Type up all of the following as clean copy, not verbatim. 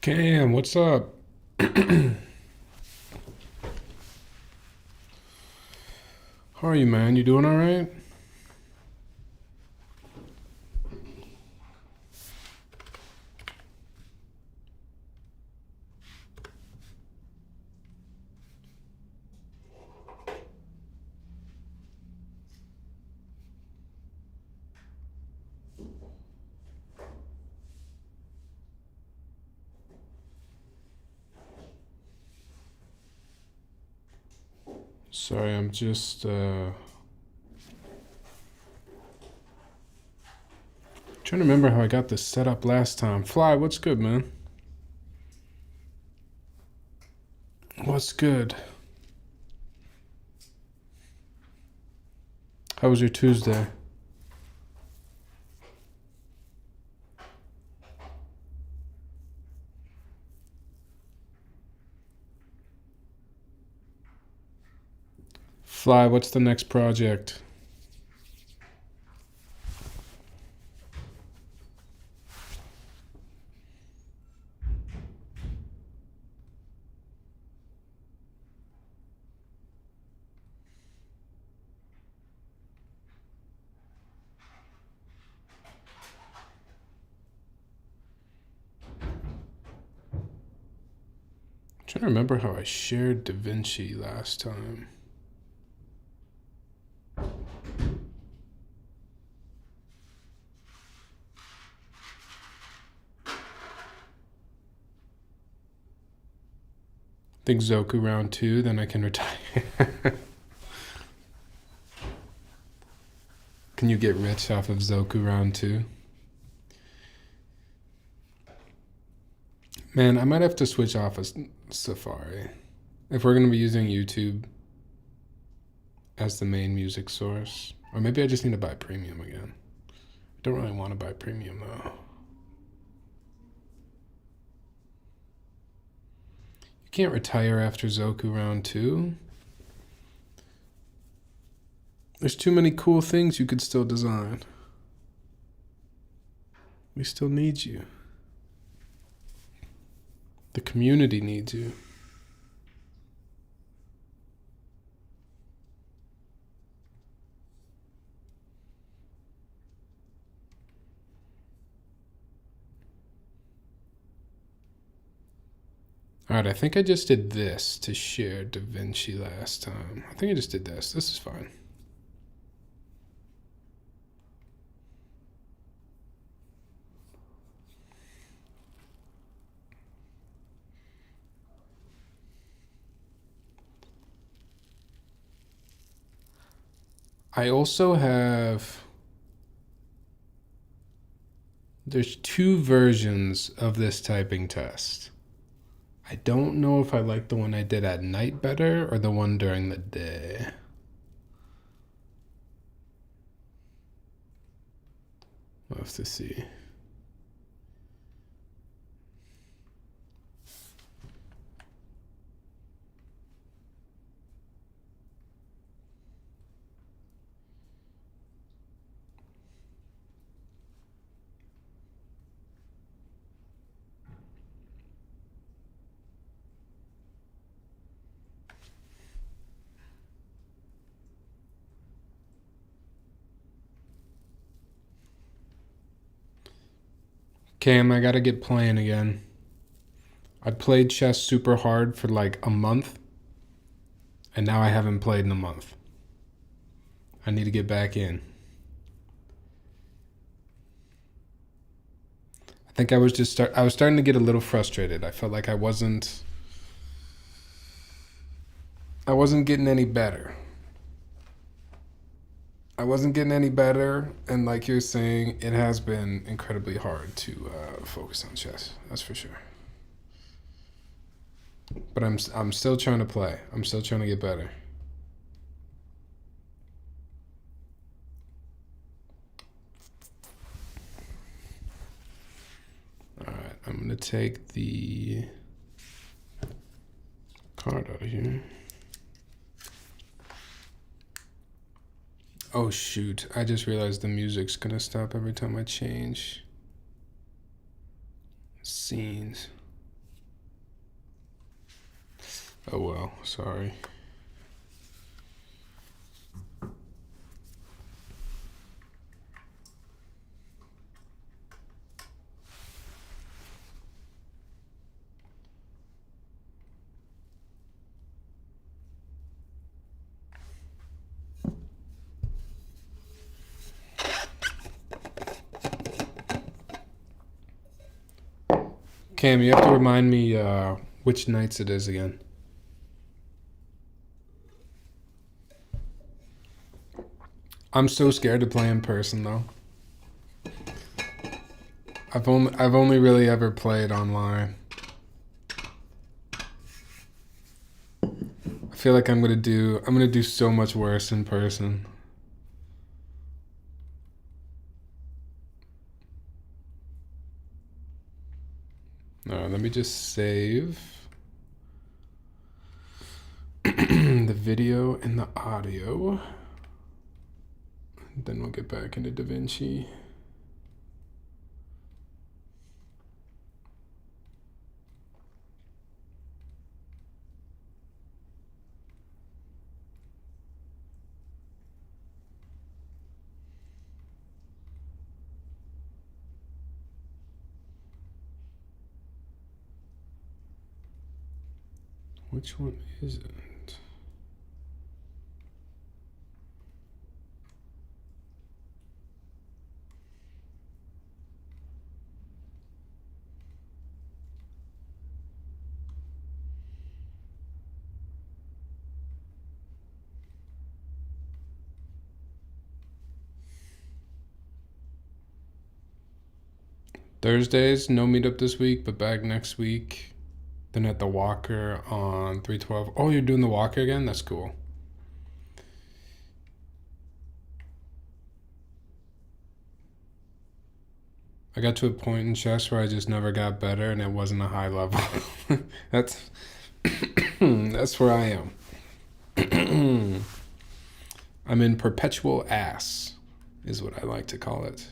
Cam, what's up? How are you, man? You doing all right? Sorry, I'm just trying to remember how I got this set up last time. Fly, what's good, man? What's good? How was your Tuesday? Fly, what's the next project? I'm trying to remember how I shared DaVinci last time. I think Zoku round two, then I can retire. Can you get rich off of Zoku round two? Man, I might have to switch off of Safari. If we're going to be using YouTube as the main music source. Or maybe I just need to buy premium again. I don't really want to buy premium though. You can't retire after Zoku round two. There's too many cool things you could still design. We still need you. The community needs you. Alright, I think I just did this to share DaVinci last time. I think I just did this. This is fine. I also have... There's two versions of this typing test. I don't know if I like the one I did at night better or the one during the day. We'll have to see. Cam, I gotta get playing again. I played chess super hard for like a month, and now I haven't played in a month. I need to get back in. I think I was starting to get a little frustrated. I felt like I wasn't getting any better. I wasn't getting any better, and like you're saying, it has been incredibly hard to focus on chess. That's for sure. But I'm still trying to play. I'm still trying to get better. All right, I'm gonna take the card out of here. Oh shoot, I just realized the music's gonna stop every time I change scenes. Oh well, sorry. Cam, you have to remind me which nights it is again. I'm so scared to play in person though. I've only really ever played online. I feel like I'm gonna do so much worse in person. No, let me just save the video and the audio. Then we'll get back into DaVinci. Which one is it? Thursdays, no meetup this week, but back next week. Then at the Walker on 312. Oh, you're doing the Walker again? That's cool. I got to a point in chess where I just never got better and it wasn't a high level. That's that's where I am. I'm in perpetual ass, is what I like to call it.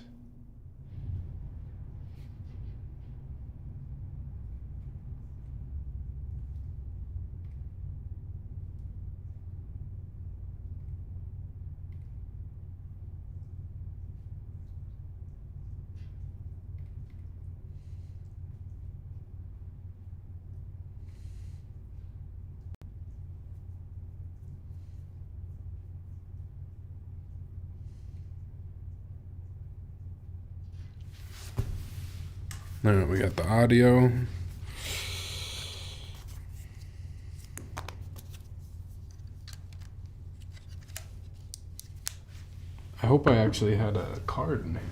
All right, we got the audio. I hope I actually had a card in here.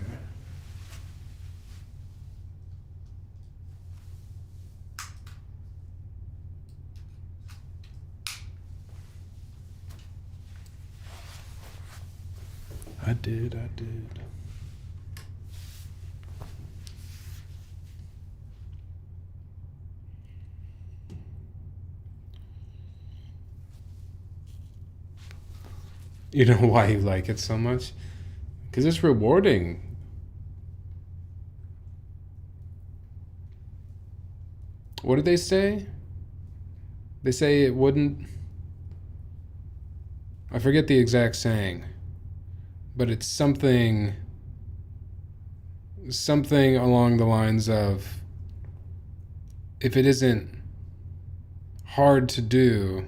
I did. You know why you like it so much? Because it's rewarding. What did they say? They say it wouldn't. I forget the exact saying, but it's something along the lines of, if it isn't hard to do,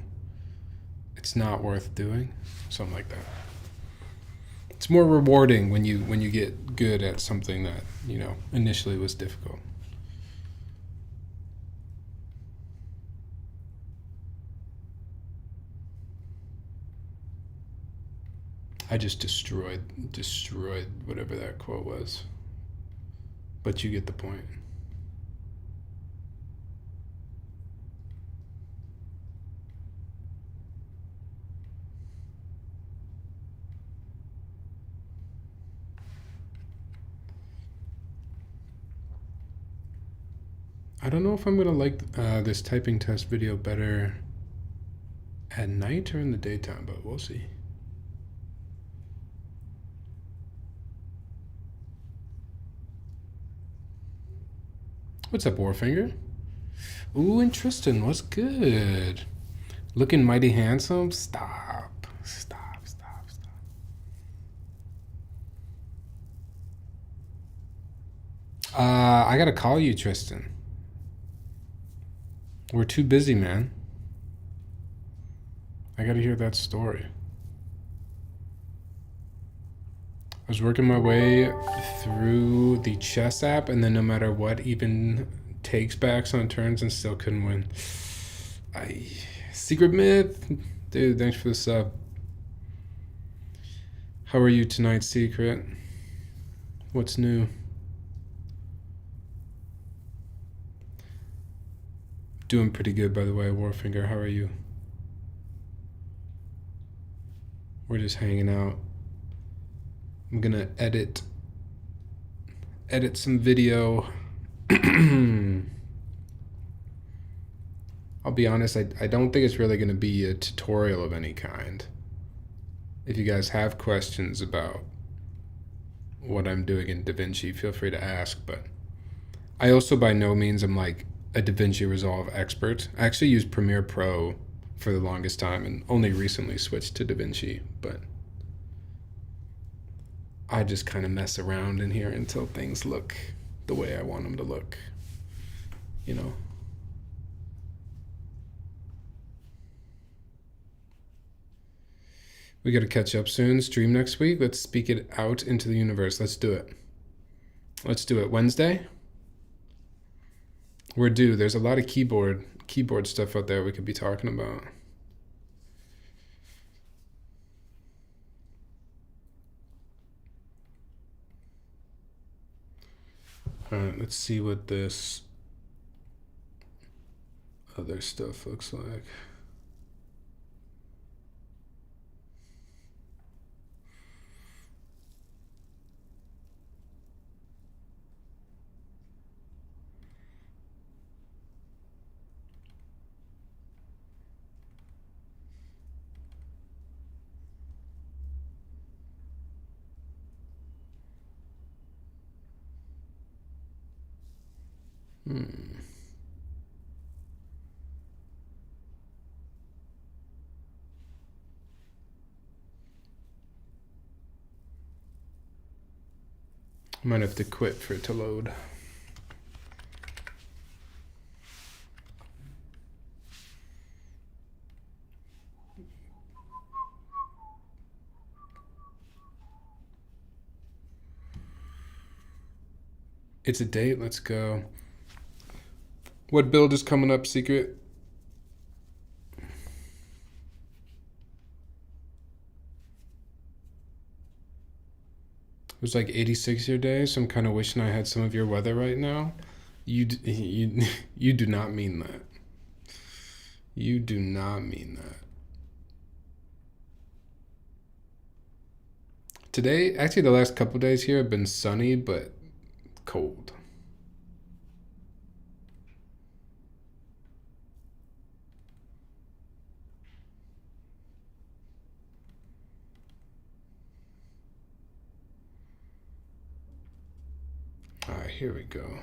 it's not worth doing. Something like that. It's more rewarding when you get good at something that, initially was difficult. I just destroyed whatever that quote was. But you get the point. I don't know if I'm gonna like this typing test video better at night or in the daytime, but we'll see. What's up, Warfinger? Ooh, and Tristan, what's good? Looking mighty handsome? Stop. Stop, stop, stop. I gotta call you, Tristan. We're too busy, man. I gotta hear that story. I was working my way through the chess app, and then no matter what, even takes backs on turns and still couldn't win. Secret Myth, dude, thanks for the sub. How are you tonight, Secret? What's new? Doing pretty good, by the way, Warfinger. How are you? We're just hanging out. I'm gonna edit some video. I'll be honest, I don't think it's really gonna be a tutorial of any kind. If you guys have questions about what I'm doing in DaVinci, feel free to ask, but I also by no means am like a DaVinci Resolve expert. I actually used Premiere Pro for the longest time and only recently switched to DaVinci, but I just kind of mess around in here until things look the way I want them to look, you know? We got to catch up soon. Stream next week. Let's speak it out into the universe. Let's do it. Let's do it. Wednesday? We're due. There's a lot of keyboard stuff out there we could be talking about. All right, let's see what this other stuff looks like. I might have to quit for it to load. It's a date. Let's go. What build is coming up, Secret? It was like 86 your day, so I'm kind of wishing I had some of your weather right now. You do not mean that. You do not mean that. Today, actually the last couple days here have been sunny, but cold. All right, here we go.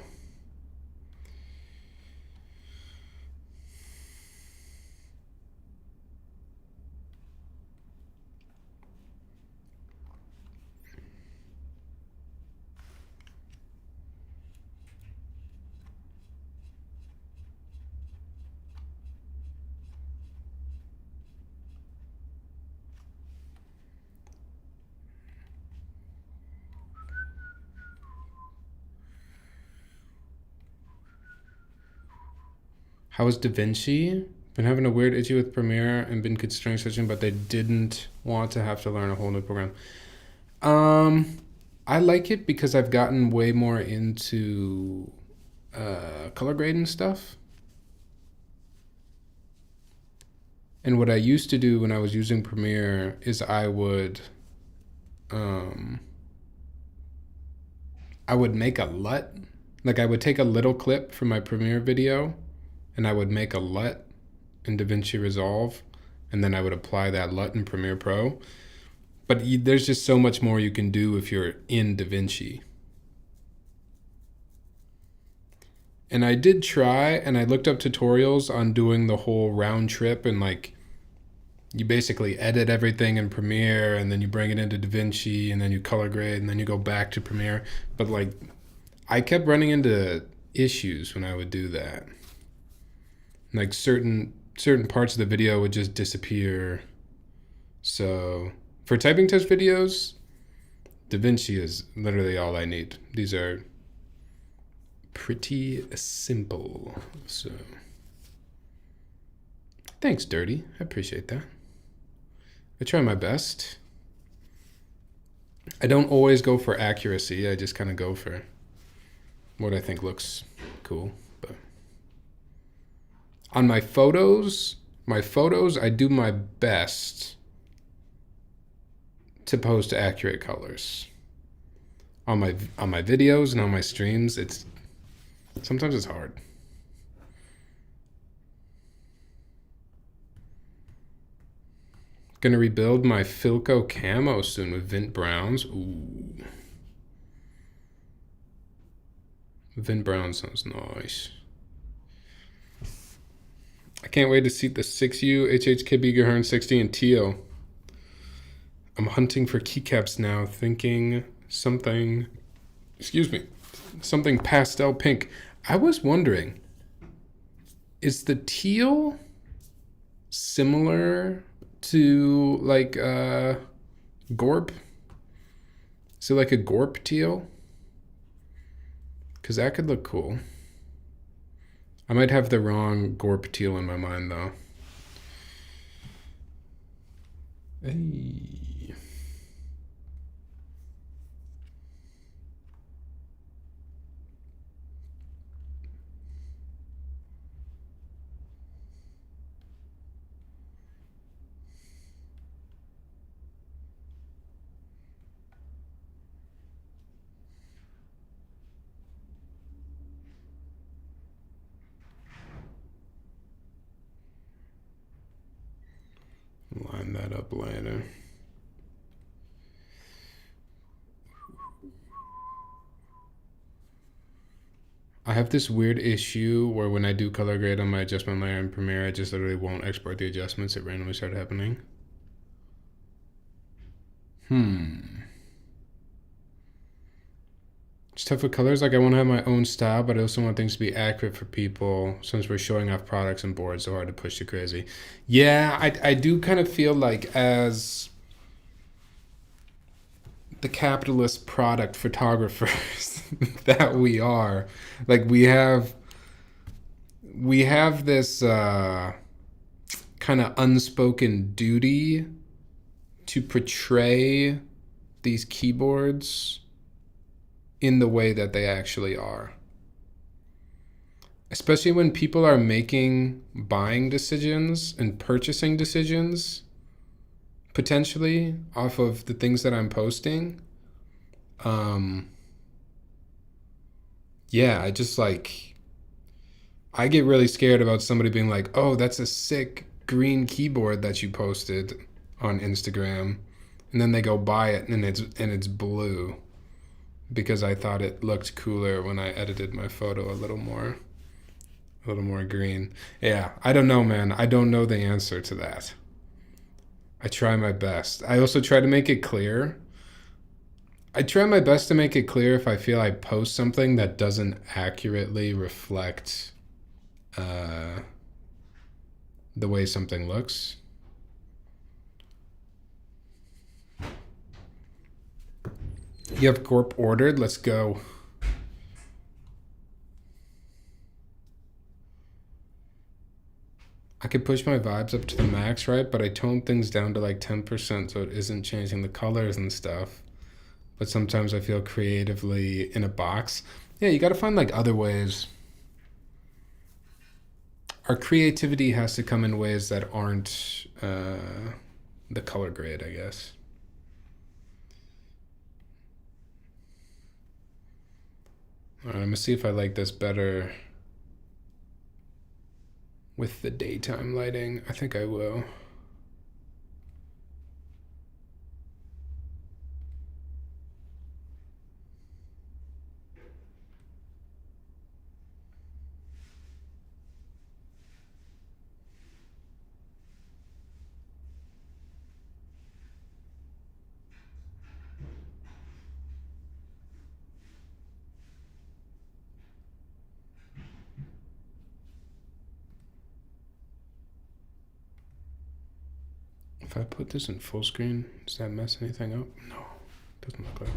How is DaVinci? Been having a weird issue with Premiere and been considering switching, but they didn't want to have to learn a whole new program. I like it because I've gotten way more into color grading stuff. And what I used to do when I was using Premiere is I would make a LUT. Like I would take a little clip from my Premiere video and I would make a LUT in DaVinci Resolve, and then I would apply that LUT in Premiere Pro. But there's just so much more you can do if you're in DaVinci. And I did try, and I looked up tutorials on doing the whole round trip and like you basically edit everything in Premiere and then you bring it into DaVinci and then you color grade and then you go back to Premiere. But like, I kept running into issues when I would do that. Like certain parts of the video would just disappear. So for typing test videos, DaVinci is literally all I need. These are pretty simple. So thanks, Dirty. I appreciate that. I try my best. I don't always go for accuracy. I just kind of go for what I think looks cool. But on my photos, I do my best to post accurate colors. On my videos and on my streams, sometimes it's hard. Gonna rebuild my Filco camo soon with Vint Browns. Ooh. Vint Brown sounds nice. I can't wait to see the 6U, HHKB, Gahern 60, and Teal. I'm hunting for keycaps now, thinking something pastel pink. I was wondering, is the teal similar to like Gorp? Is it like a Gorp teal? Because that could look cool. I might have the wrong Gorp teal in my mind though. Hey. Line that up later. I have this weird issue where when I do color grade on my adjustment layer in Premiere, I just literally won't export the adjustments. It randomly started happening. It's tough with colors. Like I want to have my own style, but I also want things to be accurate for people since we're showing off products and boards, so hard to push too crazy. Yeah, I do kind of feel like as the capitalist product photographers that we are, like we have this kind of unspoken duty to portray these keyboards in the way that they actually are. Especially when people are making buying decisions and purchasing decisions potentially off of the things that I'm posting. Yeah, I get really scared about somebody being like, oh, that's a sick green keyboard that you posted on Instagram. And then they go buy it and it's blue because I thought it looked cooler when I edited my photo a little more green. Yeah, I don't know, man. I don't know the answer to that. I try my best. I also try to make it clear. I try my best to make it clear if I feel I post something that doesn't accurately reflect the way something looks. You have Gorp ordered? Let's go. I could push my vibes up to the max, right? But I tone things down to like 10% so it isn't changing the colors and stuff. But sometimes I feel creatively in a box. Yeah, you got to find like other ways. Our creativity has to come in ways that aren't the color grade, I guess. All right, I'm gonna see if I like this better with the daytime lighting. I think I will. If I put this in full screen, does that mess anything up? No, doesn't look like it.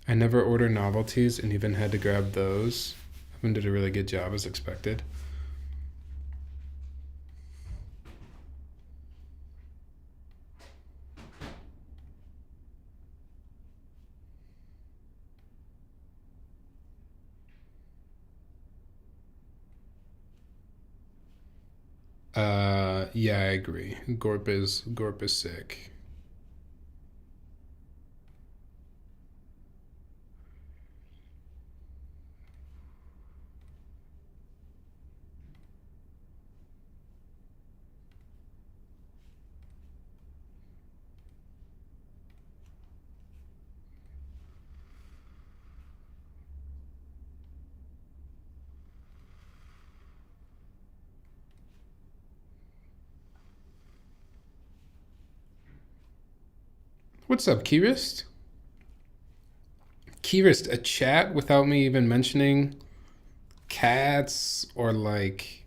I never order novelties and even had to grab those. Evan did a really good job as expected. Yeah, I agree. Gorp is sick. What's up, Kirist? Kirist, a chat without me even mentioning cats or like...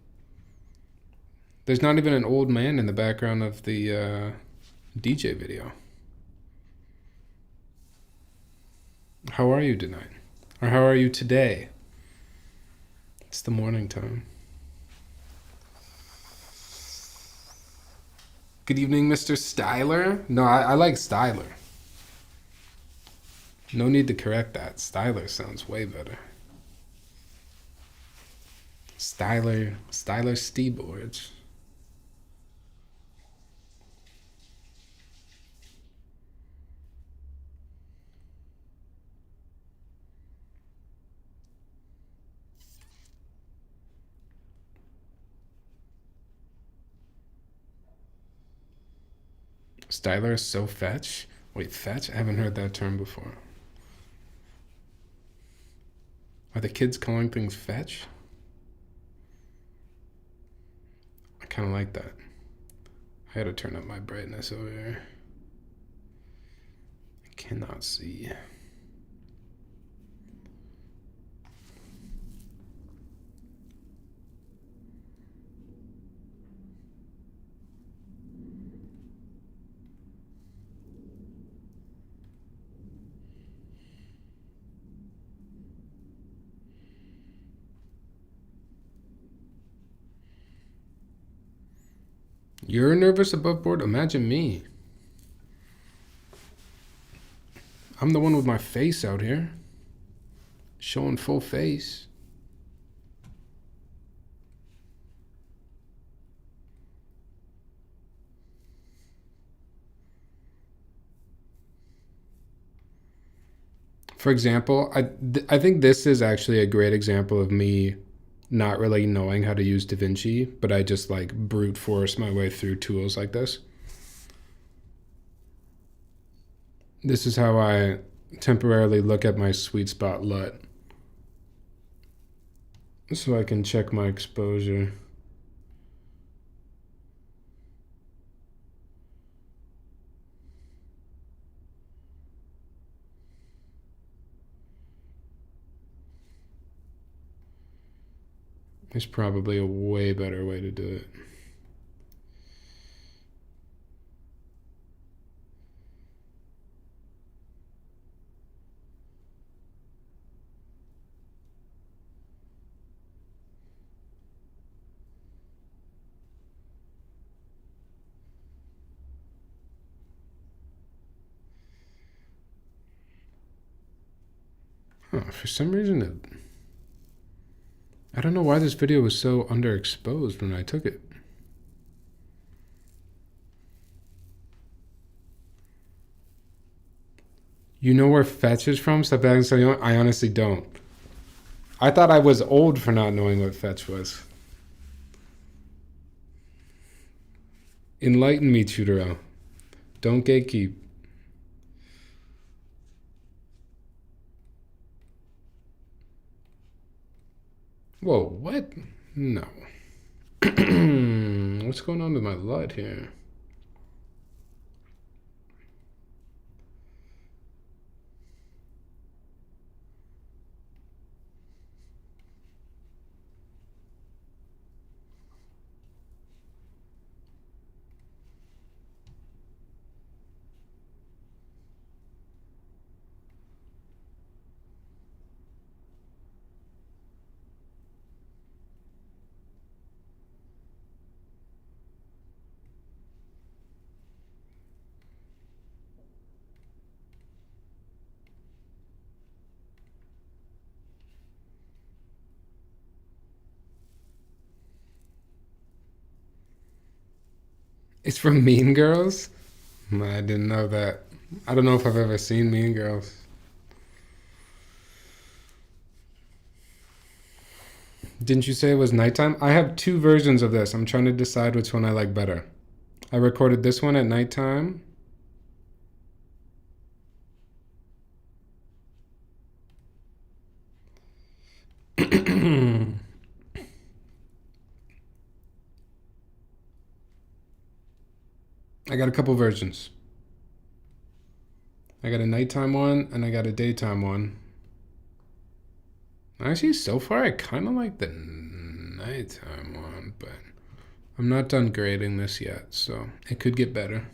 There's not even an old man in the background of the DJ video. How are you tonight? Or how are you today? It's the morning time. Good evening, Mr. Styler. No, I like Styler. No need to correct that. Styler sounds way better. Styler Steeboards. Styler is so fetch? Wait, fetch? I haven't heard that term before. Are the kids calling things fetch? I kind of like that. I had to turn up my brightness over here. I cannot see. You're nervous above board? Imagine me. I'm the one with my face out here. Showing full face. For example, I think this is actually a great example of me not really knowing how to use DaVinci, but I just like brute force my way through tools like this. This is how I temporarily look at my sweet spot LUT, so I can check my exposure. There's probably a way better way to do it. Huh, for some reason I don't know why this video was so underexposed when I took it. You know where fetch is from? Stop acting so young. I honestly don't. I thought I was old for not knowing what fetch was. Enlighten me, Tudoro. Don't gatekeep. Whoa, what? No. What's going on with my LUT here? It's from Mean Girls? I didn't know that. I don't know if I've ever seen Mean Girls. Didn't you say it was nighttime? I have two versions of this. I'm trying to decide which one I like better. I recorded this one at nighttime. I got a couple versions. I got a nighttime one and I got a daytime one. Actually, so far I kind of like the nighttime one, but I'm not done grading this yet, so it could get better.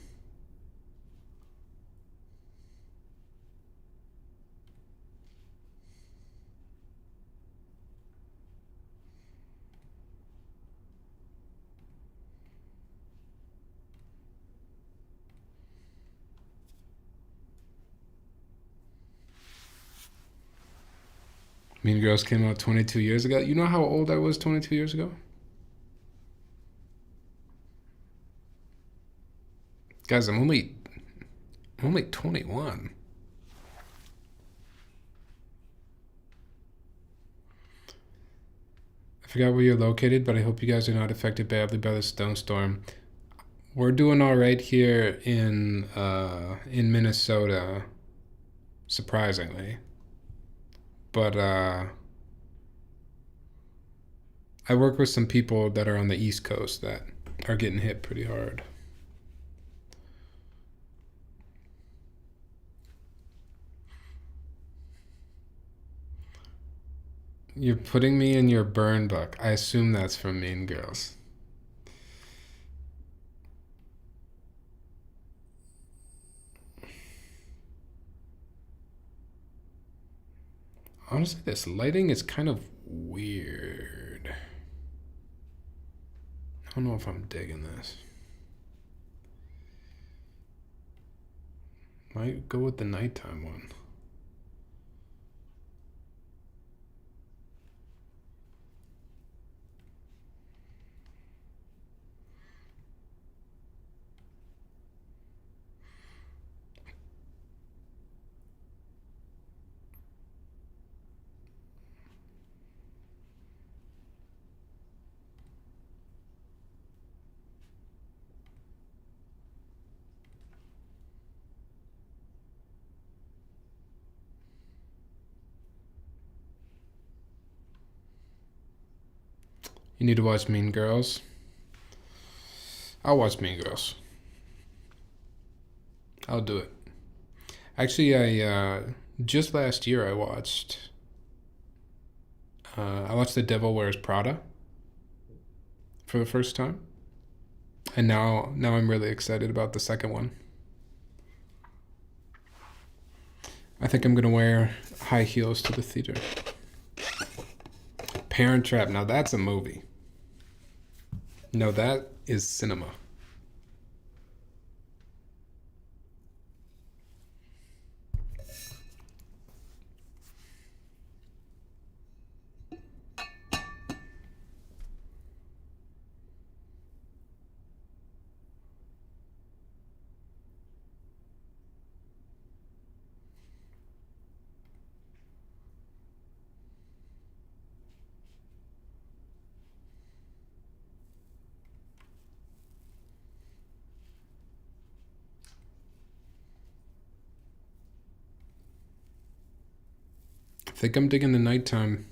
Mean Girls came out 22 years ago. You know how old I was 22 years ago? Guys, I'm only 21. I forgot where you're located, but I hope you guys are not affected badly by the stone storm. We're doing all right here in Minnesota, surprisingly. But I work with some people that are on the East Coast that are getting hit pretty hard. You're putting me in your burn book. I assume that's from Mean Girls. Honestly, this lighting is kind of weird. I don't know if I'm digging this. Might go with the nighttime one. You need to watch Mean Girls. I'll watch Mean Girls. I'll do it. Actually, I just last year I watched The Devil Wears Prada for the first time, and now I'm really excited about the second one. I think I'm gonna wear high heels to the theater. Parent Trap. Now that's a movie. No, that is cinema. I think I'm digging the nighttime.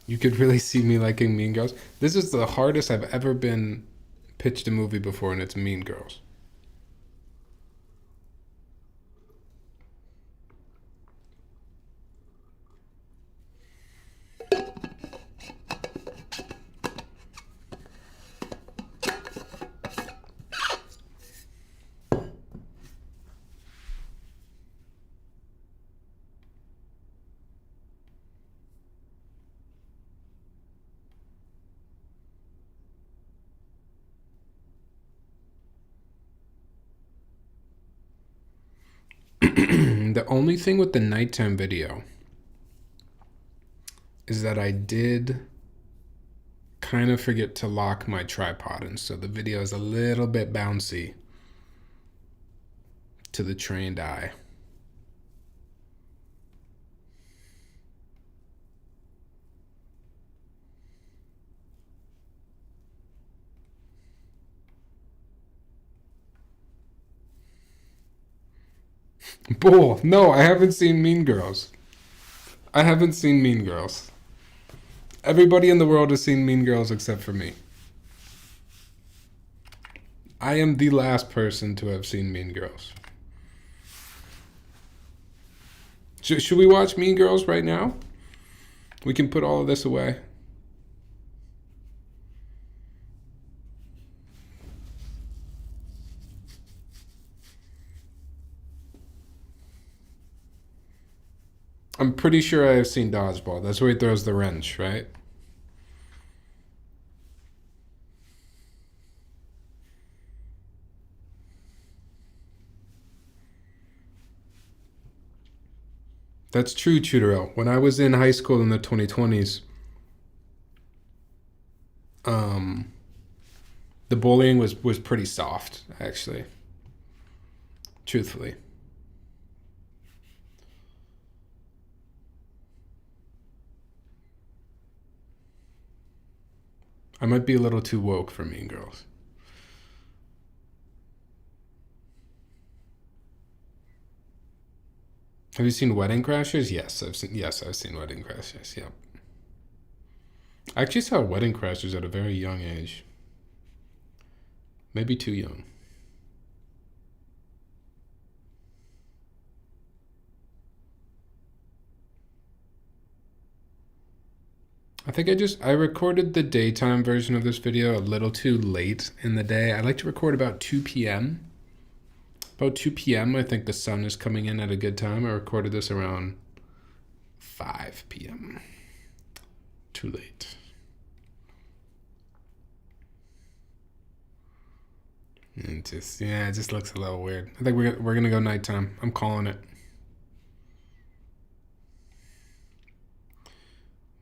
You could really see me liking Mean Girls. This is the hardest I've ever been pitched a movie before, and it's Mean Girls. The only thing with the nighttime video is that I did kind of forget to lock my tripod, and so the video is a little bit bouncy to the trained eye. Bull. No, I haven't seen Mean Girls. I haven't seen Mean Girls. Everybody in the world has seen Mean Girls except for me. I am the last person to have seen Mean Girls. Should we watch Mean Girls right now? We can put all of this away. I'm pretty sure I have seen Dodgeball. That's where he throws the wrench, right? That's true, Chudero. When I was in high school in the 2020s, um, the bullying was pretty soft, actually. Truthfully. I might be a little too woke for Mean Girls. Have you seen Wedding Crashers? I've seen Wedding Crashers. Yep. I actually saw Wedding Crashers at a very young age. Maybe too young. I think I recorded the daytime version of this video a little too late in the day. I like to record about 2 p.m. About 2 p.m. I think the sun is coming in at a good time. I recorded this around 5 p.m. Too late. It just looks a little weird. I think we're gonna go nighttime. I'm calling it.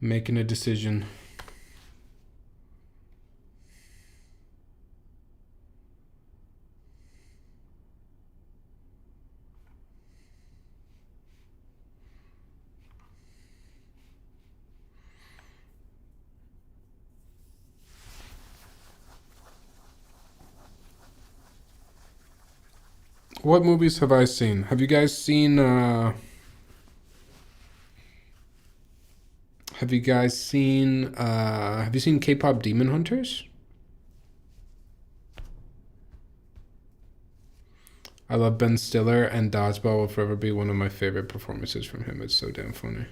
Making a decision. What movies have I seen? Have you guys seen have you seen K-pop Demon Hunters? I love Ben Stiller, and Dodgeball will forever be one of my favorite performances from him. It's so damn funny.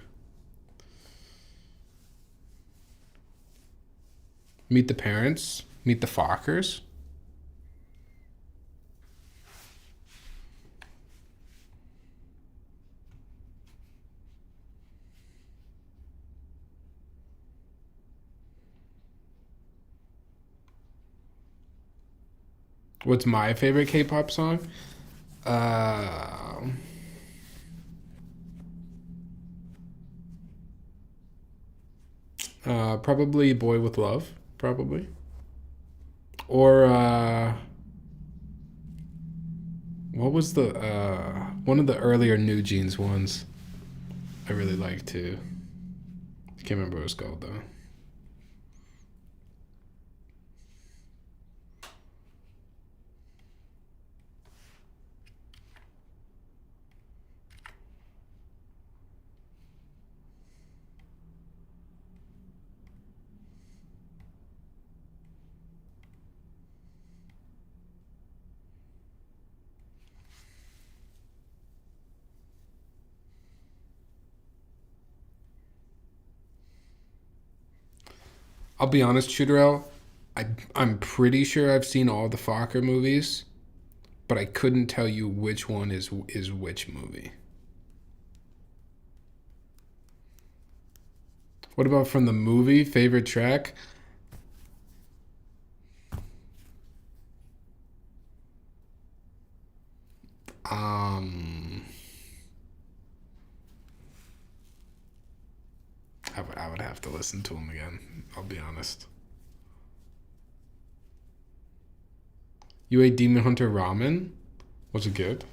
Meet the Parents, Meet the Fockers. What's my favorite K-pop song? Uh, Probably Boy with Love, probably. Or what was the one of the earlier New Jeans ones I really like too. I can't remember what it's called though. I'll be honest, Chudarel, I'm pretty sure I've seen all the Fokker movies, but I couldn't tell you which one is which movie. What about from the movie? Favorite track? Um, I would have to listen to him again. I'll be honest. You ate Demon Hunter ramen? Was it good?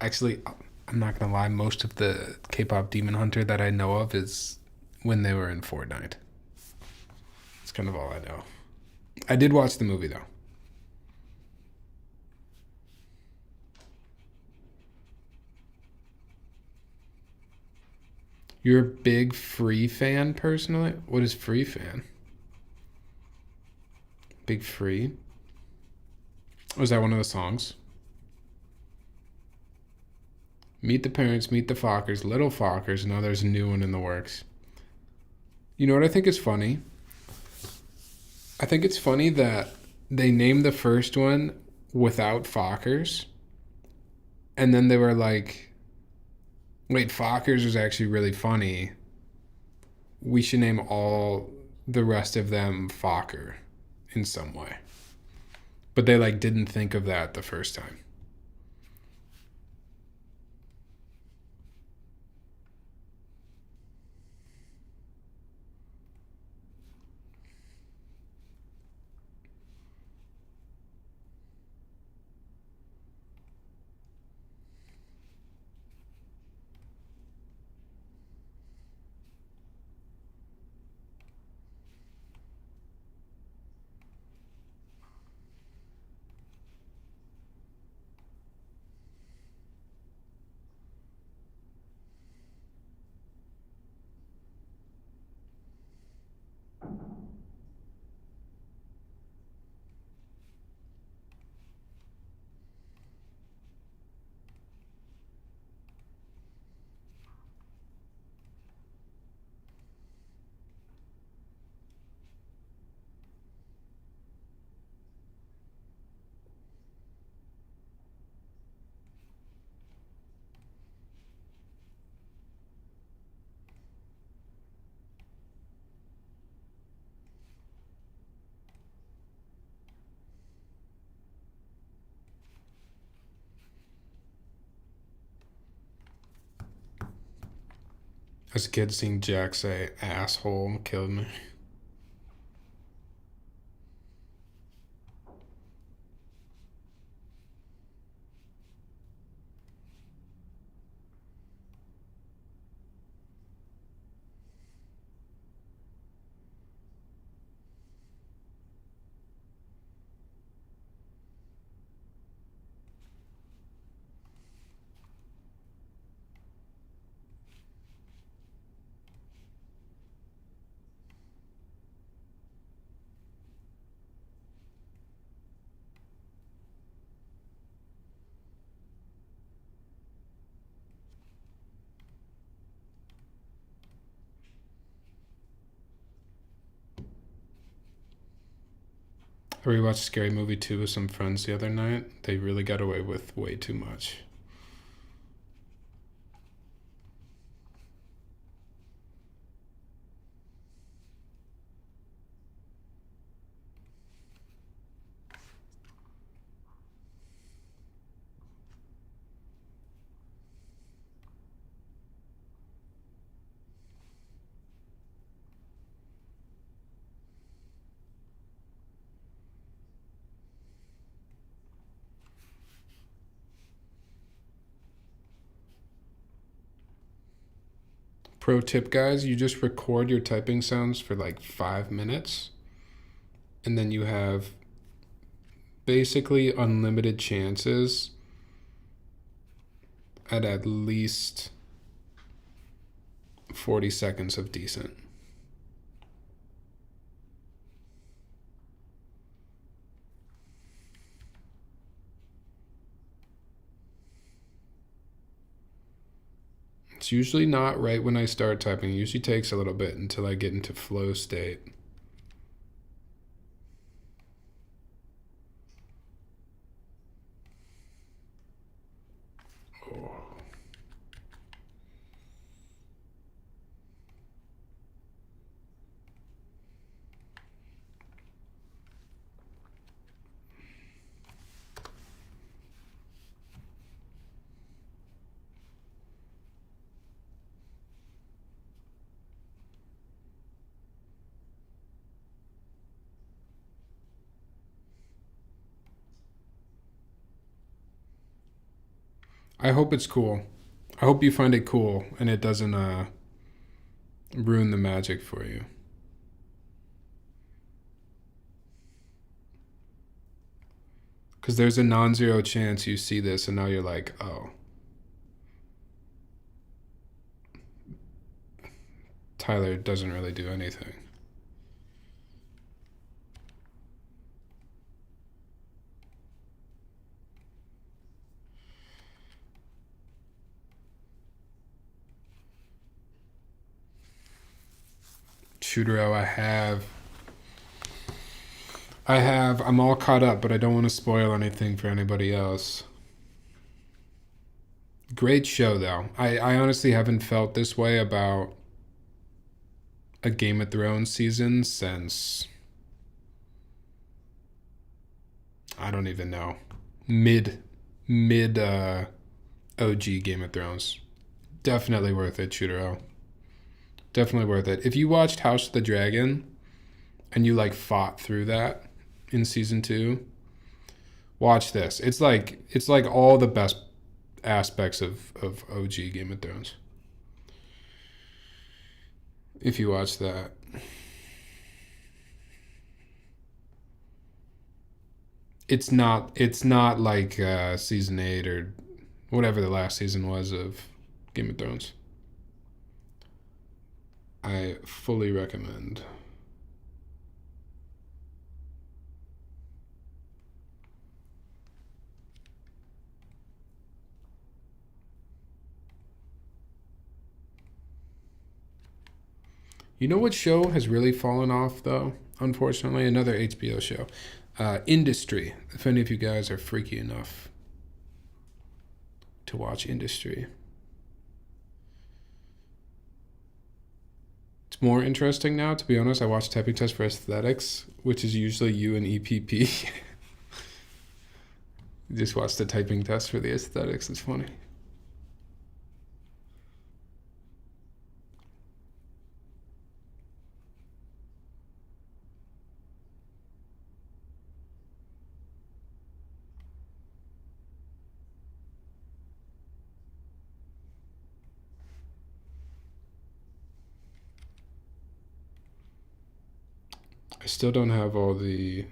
Actually, I'm not gonna lie. Most of the K-pop Demon Hunter that I know of is when they were in Fortnite. That's kind of all I know. I did watch the movie though. You're a big Free fan personally? What is Free fan? Big Free? Was that one of the songs? Meet the Parents, Meet the Fockers, Little Fockers. Now there's a new one in the works. You know what I think is funny? I think it's funny that they named the first one without Fockers, and then they were like, wait, Fockers is actually really funny. We should name all the rest of them Fokker in some way. But they like didn't think of that the first time. As a kid, seeing Jack say asshole killed me. I rewatched Scary Movie 2 with some friends the other night. They really got away with way too much. Pro tip, guys, you just record your typing sounds for like 5 minutes, and then you have basically unlimited chances at least 40 seconds of decent. It's usually not right when I start typing. It usually takes a little bit until I get into flow state. I hope it's cool. I hope you find it cool and it doesn't ruin the magic for you. Because there's a non-zero chance you see this and now you're like, oh, Tyler doesn't really do anything. Shooter, I'm all caught up, but I don't want to spoil anything for anybody else. Great show, though. I honestly haven't felt this way about a Game of Thrones season since, I don't even know, mid OG Game of Thrones. Definitely worth it, Shooter. Definitely worth it. If you watched House of the Dragon and you like fought through that in season 2, watch this. It's like all the best aspects of OG Game of Thrones. If you watch that. It's not like season 8 or whatever the last season was of Game of Thrones. I fully recommend. You know what show has really fallen off, though? Unfortunately, another HBO show. Industry. If any of you guys are freaky enough to watch Industry. It's more interesting now, to be honest. I watched Typing Test for Aesthetics, which is usually you and EPP. You just watch the typing test for the aesthetics. It's funny. I still don't have all the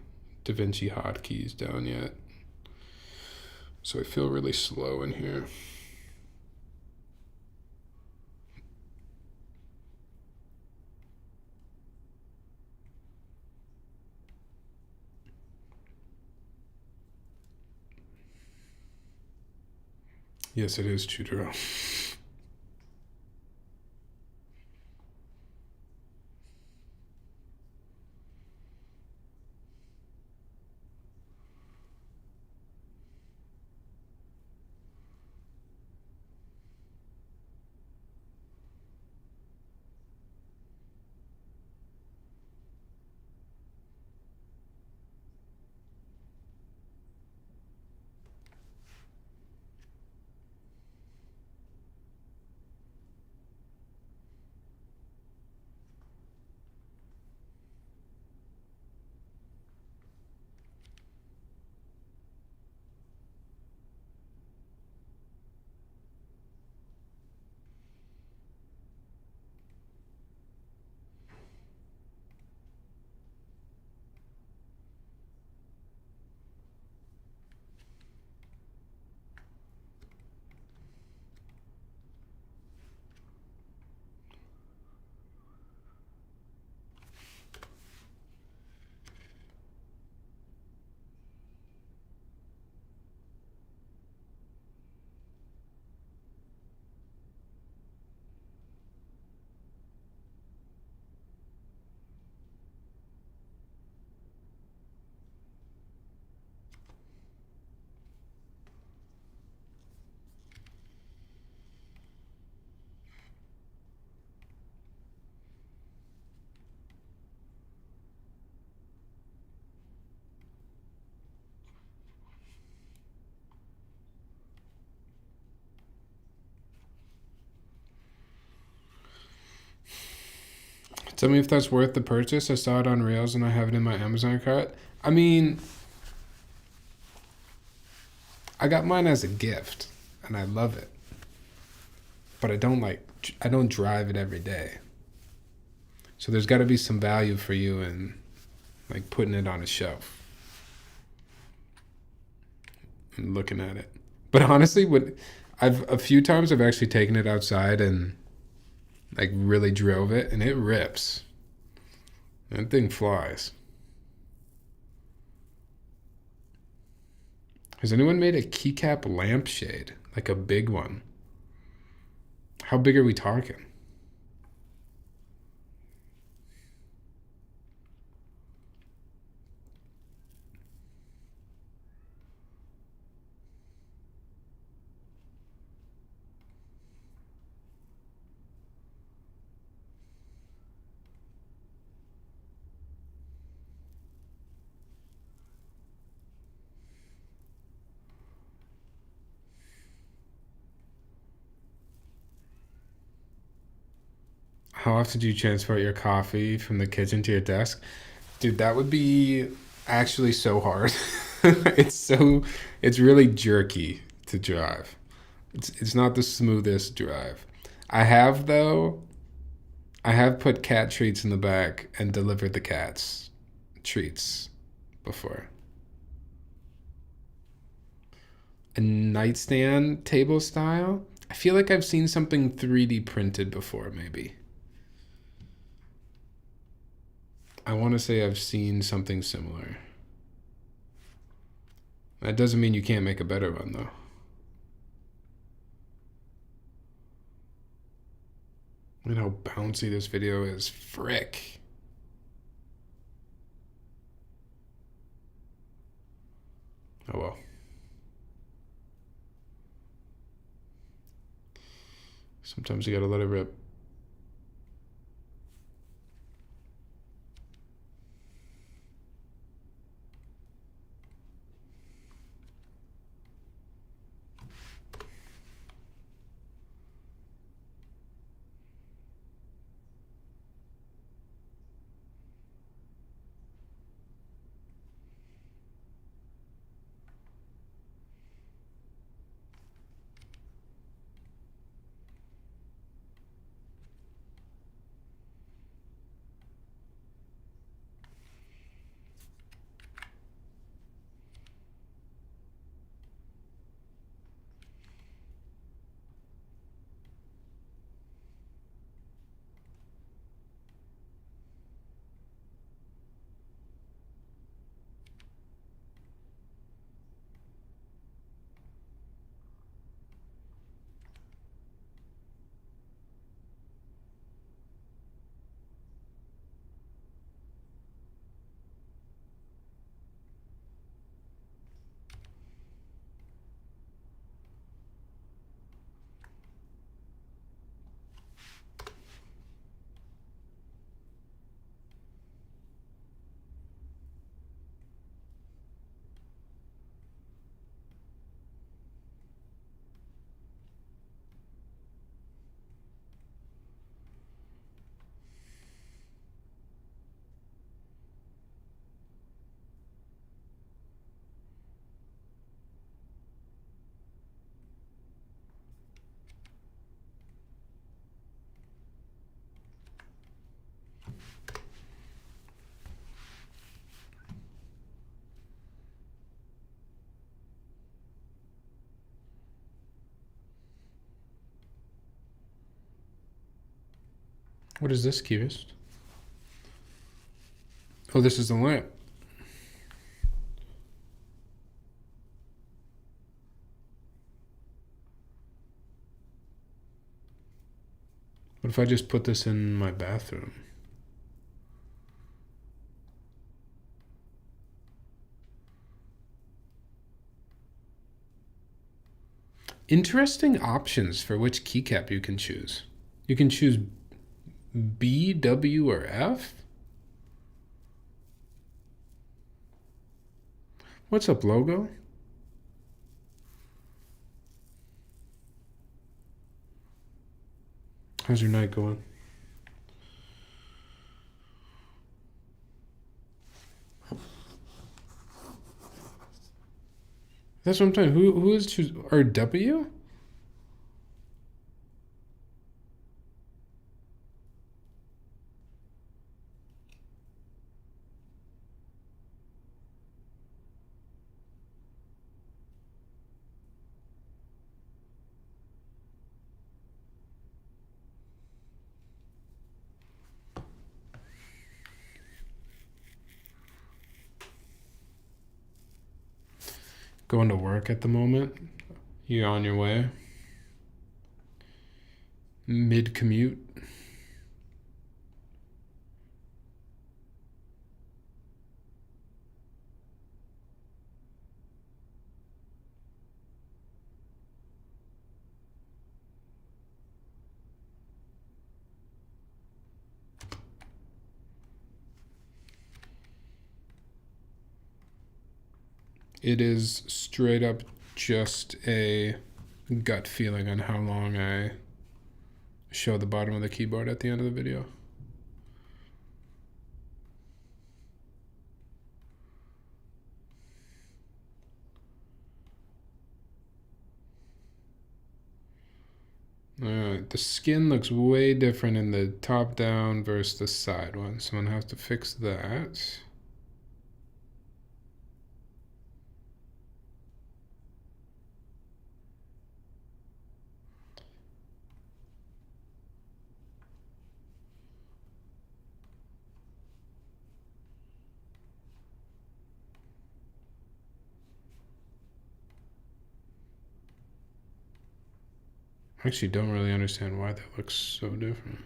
DaVinci hotkeys down yet. So I feel really slow in here. Yes, it is Chudero. Tell me if that's worth the purchase. I saw it on Rails and I have it in my Amazon cart. I mean, I got mine as a gift and I love it. But I don't drive it every day. So there's got to be some value for you in like putting it on a shelf and looking at it. But honestly, a few times I've actually taken it outside and like really drove it and it rips. That thing flies. Has anyone made a keycap lampshade? Like a big one? How big are we talking? How often do you transport your coffee from the kitchen to your desk? Dude, that would be actually so hard. It's really jerky to drive. It's not the smoothest drive. I have though, I have put cat treats in the back and delivered the cats treats before. A nightstand table style? I feel like I've seen something 3D printed before, maybe. I want to say I've seen something similar. That doesn't mean you can't make a better one, though. Look at how bouncy this video is. Frick. Oh well. Sometimes you gotta let it rip. What is this, Cubist? Oh, this is the lamp. What if I just put this in my bathroom? Interesting options for which keycap you can choose. You can choose B, W, or F? What's up, logo? How's your night going? That's what I'm saying. Who is choose RW? Going to work at the moment? You on your way? Mid commute? It is straight up just a gut feeling on how long I show the bottom of the keyboard at the end of the video. The skin looks way different in the top down versus the side one, so I'm gonna have to fix that. I actually don't really understand why that looks so different.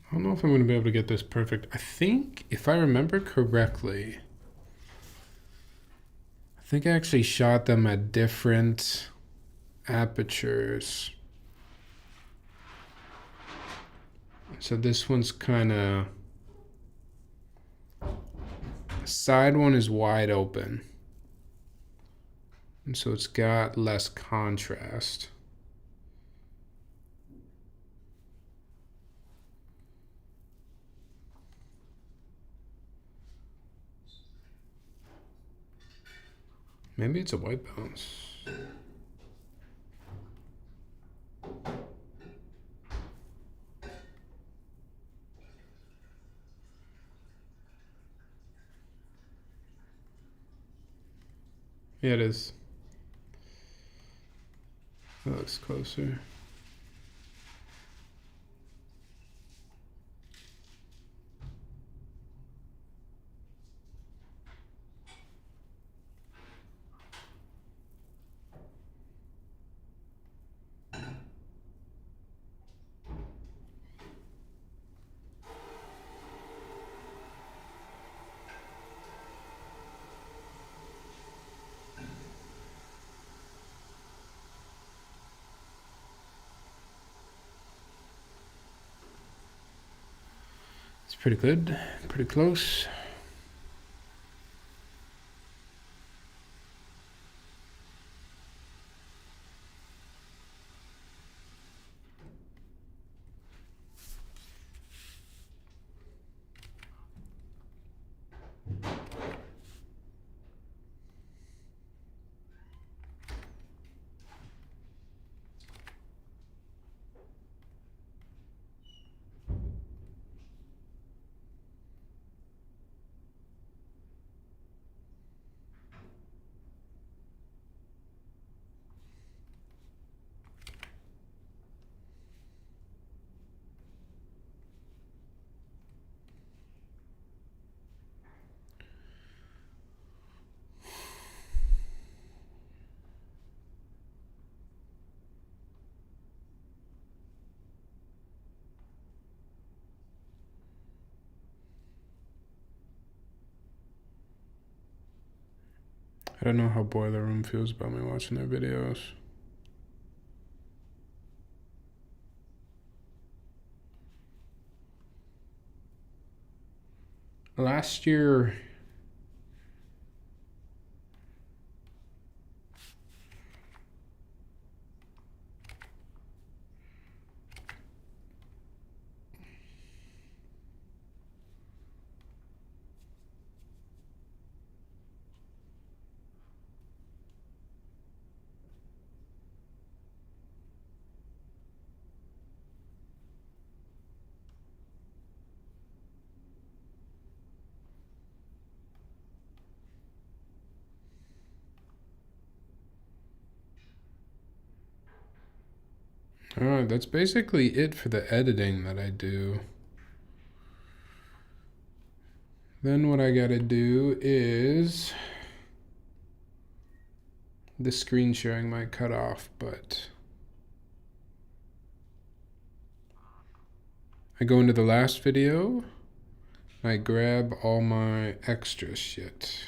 I don't know if I'm going to be able to get this perfect. I think, if I remember correctly, I think I actually shot them at different apertures. So this one's kind of, side one is wide open. And so it's got less contrast. Maybe it's a white balance. Yeah, it is. That looks closer. It's pretty good, pretty close. I don't know how Boiler Room feels about me watching their videos. Last year, alright, that's basically it for the editing that I do. Then what I gotta do is, the screen sharing might cut off, but I go into the last video, I grab all my extra shit.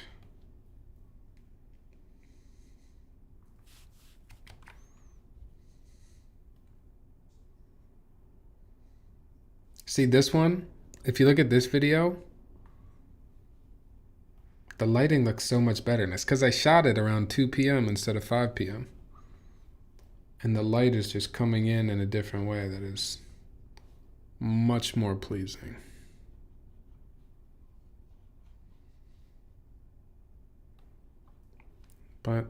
See this one? If you look at this video, the lighting looks so much better. And it's because I shot it around 2 p.m. instead of 5 p.m. And the light is just coming in a different way that is much more pleasing. But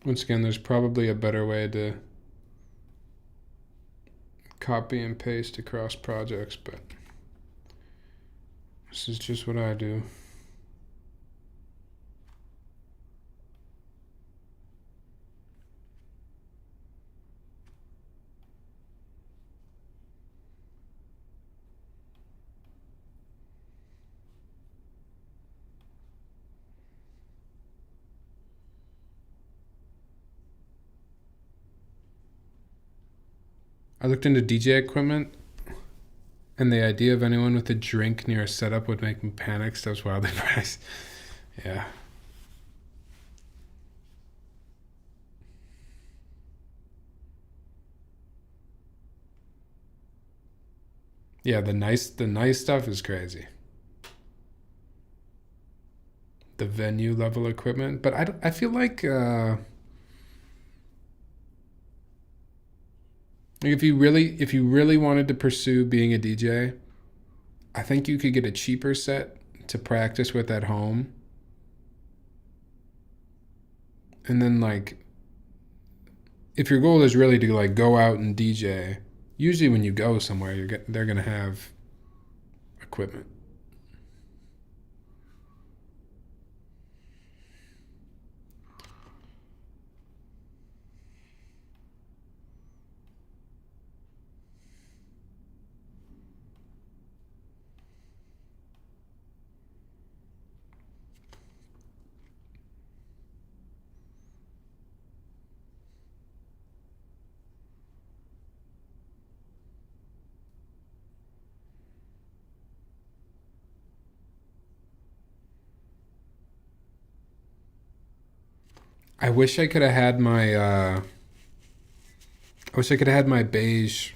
once again, there's probably a better way to copy and paste across projects, but This is just what I do. I looked into DJ equipment, and the idea of anyone with a drink near a setup would make me panic. Stuff's wildly priced. Yeah. Yeah, the nice stuff is crazy. The venue level equipment, but I feel like if you really wanted to pursue being a DJ, I think you could get a cheaper set to practice with at home, and then like if your goal is really to like go out and DJ, usually when you go somewhere, they're gonna have equipment. I wish I could have had my. I wish I could have had my beige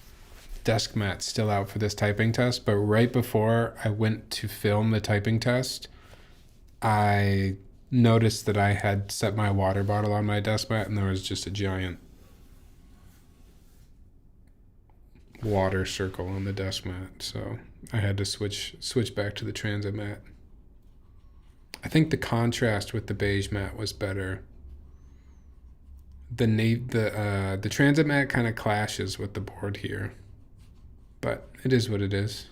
desk mat still out for this typing test, but right before I went to film the typing test, I noticed that I had set my water bottle on my desk mat and there was just a giant water circle on the desk mat. So I had to switch back to the transit mat. I think the contrast with the beige mat was better. The transit mat kind of clashes with the board here, but it is what it is.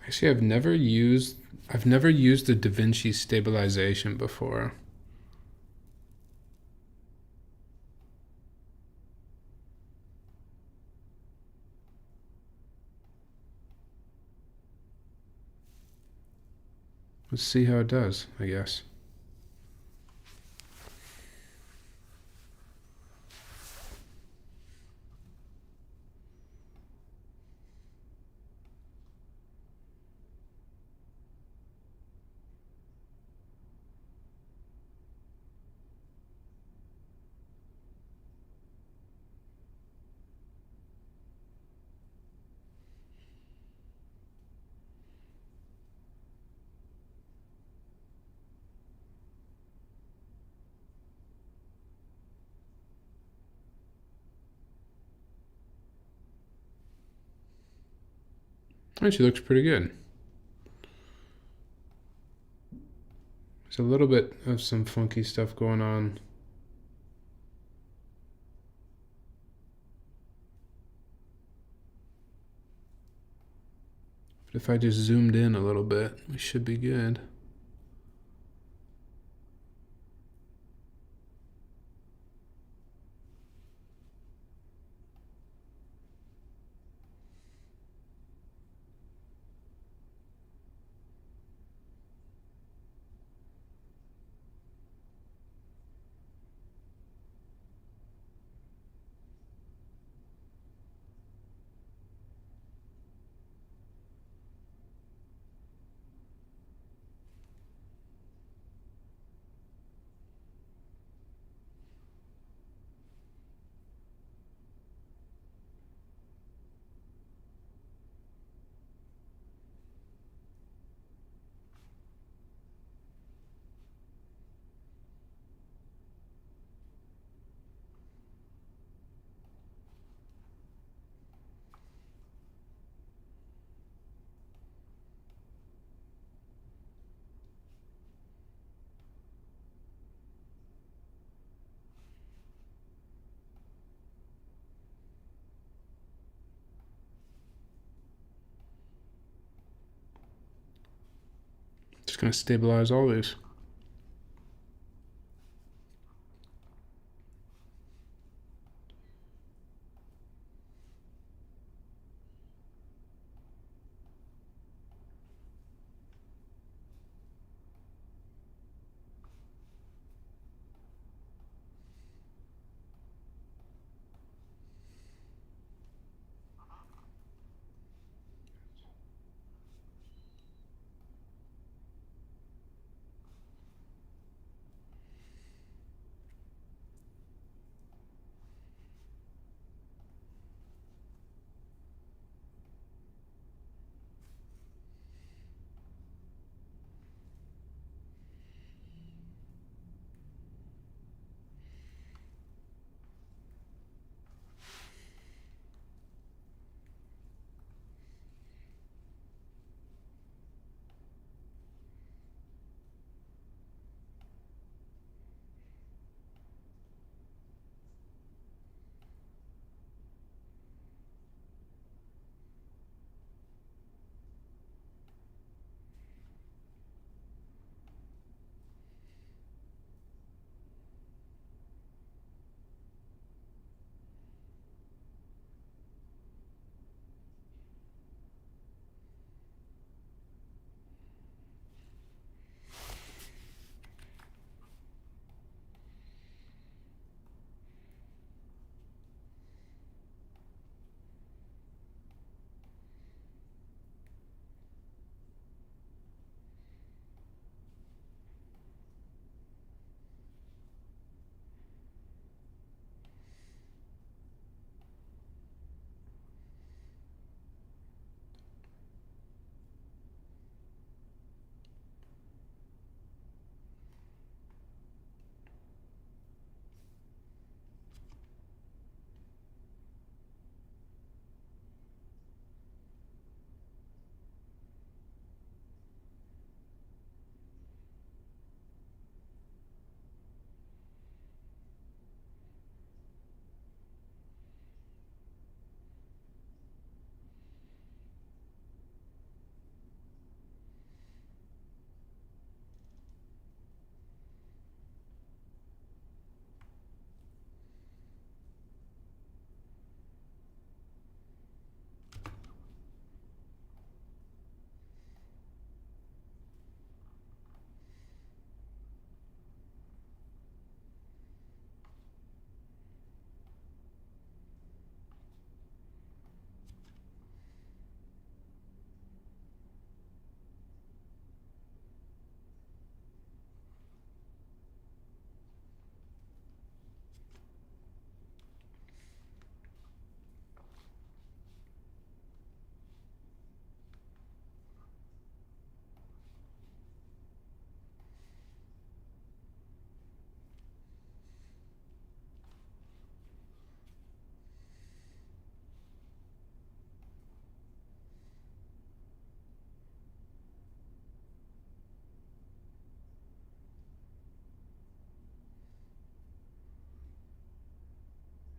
Actually, I've never used the DaVinci stabilization before. Let's see how it does, I guess. Actually, looks pretty good. There's a little bit of some funky stuff going on. But if I just zoomed in a little bit, we should be good. Just gonna stabilize all these.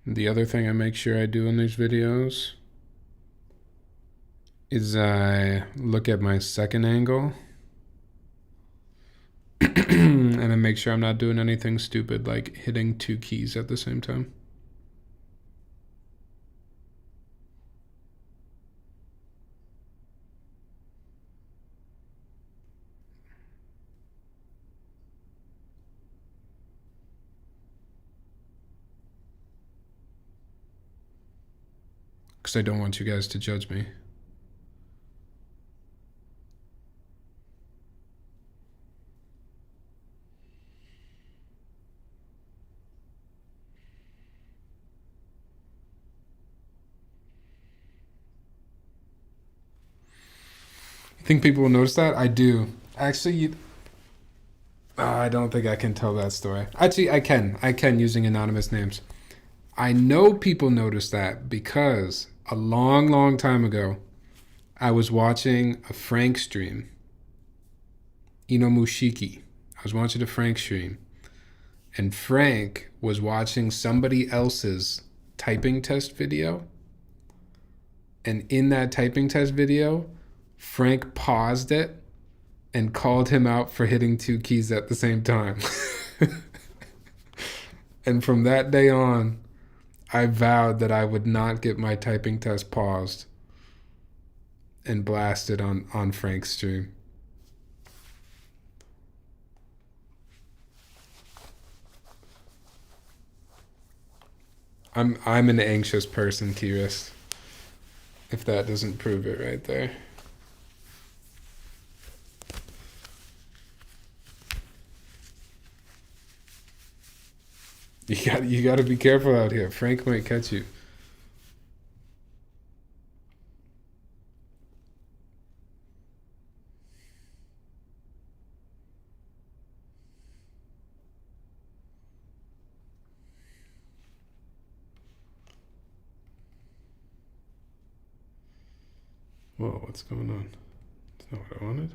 The other thing I make sure I do in these videos is I look at my second angle and I make sure I'm not doing anything stupid like hitting two keys at the same time. Because I don't want you guys to judge me. Think people will notice that? I do. Actually, I don't think I can tell that story. Actually, I can. I can using anonymous names. I know people noticed that because a long, long time ago, I was watching a Frank stream. Inomushiki. I was watching a Frank stream. And Frank was watching somebody else's typing test video. And in that typing test video, Frank paused it and called him out for hitting two keys at the same time. And from that day on, I vowed that I would not get my typing test paused and blasted on Frank's stream. I'm an anxious person, Kiris. If that doesn't prove it right there. You got to be careful out here. Frank might catch you. Whoa, what's going on? That's not what I wanted.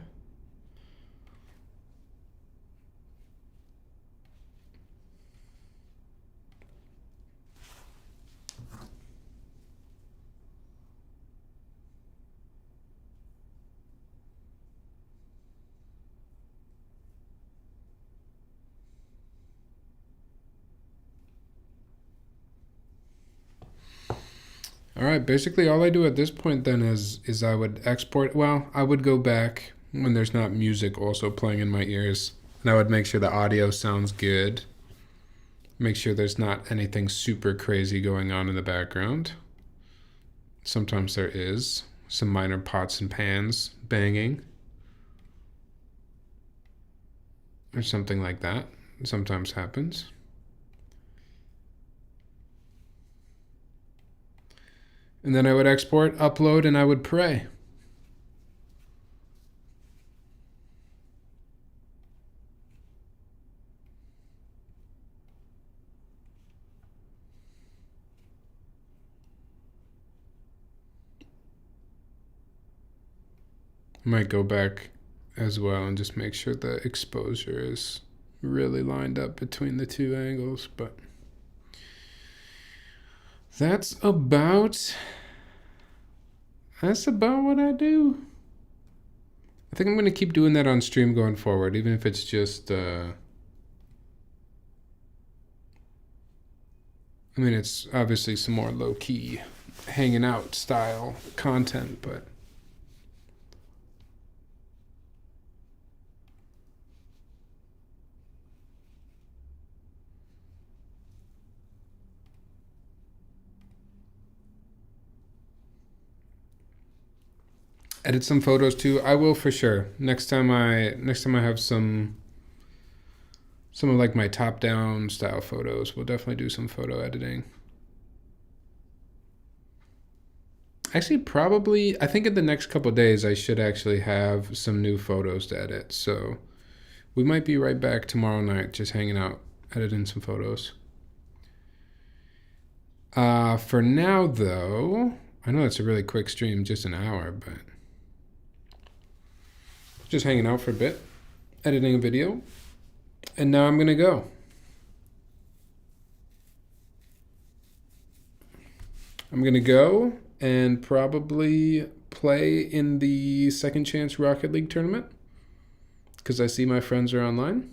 All right, basically all I do at this point then is I would export, well, I would go back when there's not music also playing in my ears, and I would make sure the audio sounds good. Make sure there's not anything super crazy going on in the background. Sometimes there is some minor pots and pans banging or something like that. It sometimes happens. And then I would export, upload, and I would pray. I might go back as well and just make sure the exposure is really lined up between the two angles, but that's about what I do. I think I'm going to keep doing that on stream going forward, even if it's just I mean, it's obviously some more low-key hanging out style content, but edit some photos too. I will for sure. Next time I have some of like my top-down style photos, we'll definitely do some photo editing. Actually, probably, I think in the next couple of days I should actually have some new photos to edit. So we might be right back tomorrow night, just hanging out, editing some photos. For now, though, I know it's a really quick stream, just an hour, but just hanging out for a bit, editing a video, and now I'm gonna go. I'm gonna go and probably play in the Second Chance Rocket League tournament because I see my friends are online.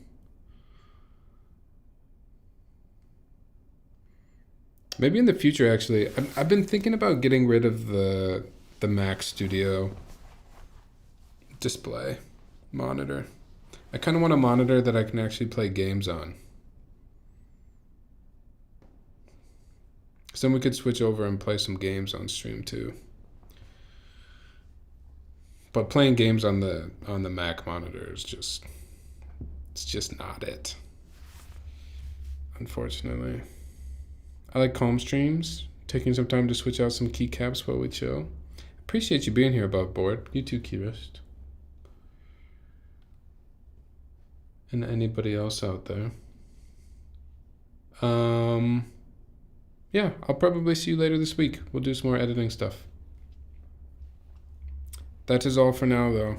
Maybe in the future, actually, I've been thinking about getting rid of the Mac Studio display monitor. I kind of want a monitor that I can actually play games on. So then we could switch over and play some games on stream too. But playing games on the Mac monitor is it's just not it. Unfortunately. I like calm streams, taking some time to switch out some keycaps while we chill. Appreciate you being here above board. You too, Kirist. And anybody else out there. Yeah, I'll probably see you later this week. We'll do some more editing stuff. That is all for now, though.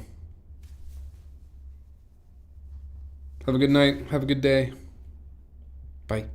Have a good night. Have a good day. Bye.